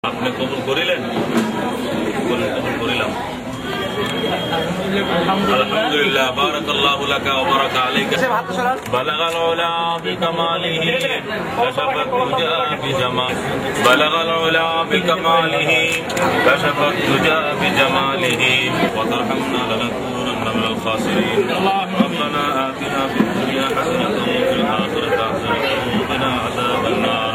আপনি কবুল করিলেন? কবুল করিলাম। আলহামদুলিল্লাহ। বারাকাল্লাহু লাকা ওয়া বারাকা আলাইকা। বালাগাল উলা বিকামালিহি কাশাফাত তুজা বিজামাল। বালাগাল উলা বিকামালিহি কাশাফাত তুজা বিজামালিহি ওয়া তারহামনা লানাকুনান্না মিনাল খাসিরিন। রব্বানা আতিনা ফিদ দুনিয়া হাসানাতাও ওয়া ফিল আখিরাতি হাসানাতাও ওয়া কিনা আযাবান নার।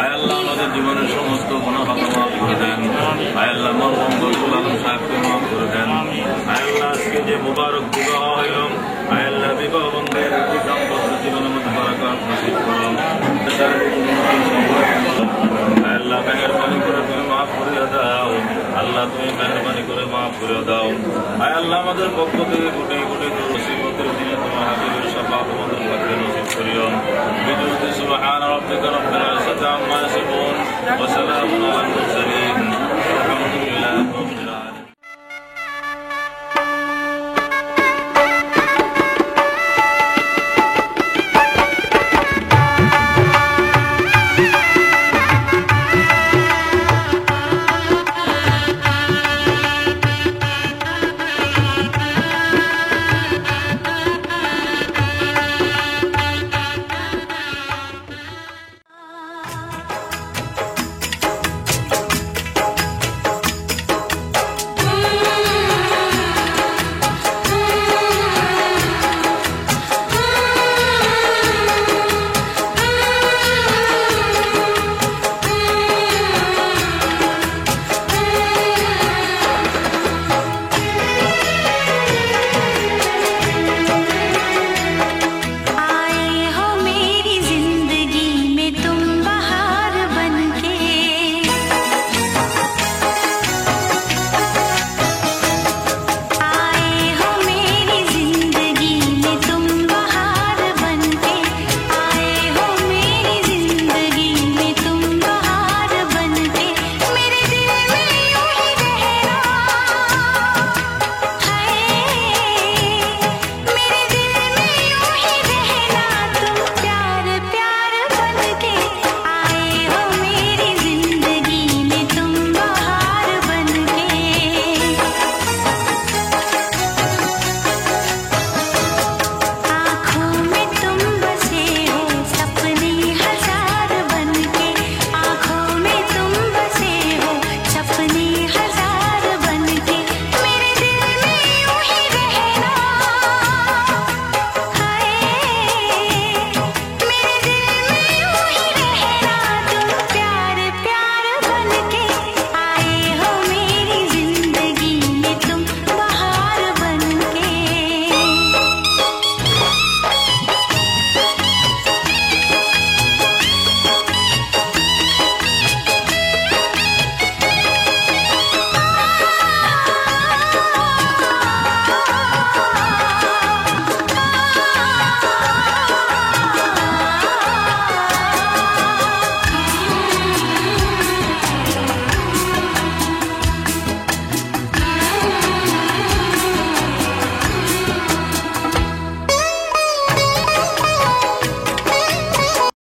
আয় আল্লাহ আমাদের জীবনের সমস্ত গুনাহ মাফ করে দেন। আয় আল্লাহ মরহুম গফুর আলম সাহেবকে মাফ করে দেন। আয় আল্লাহ আজকে যে মুবারক বিবাহ হইল, আয় আল্লাহ বিবাহ বন্ধের দাম্পত্য জীবনের মধ্যে বারাকাত নসিব করুন। আয় আল্লাহ মেহেরবানি করে তুমি মাফ করে দাও। আল্লাহ তুমি মেহরবানি করে মাফ করে দাও। আয় আল্লাহ আমাদের পক্ষ থেকে কোটি কোটি মুসিবতের দিনে তোমার হাবিবের শাফাত আমাদের ভাগ্যে নসিব করিও। বিজুতি সুবহান রাব্বিকা রাব্বিল ইজ্জাতি আম্মা ইয়াসিফুন ওয়া সালামুন আলাল মুরসালিন।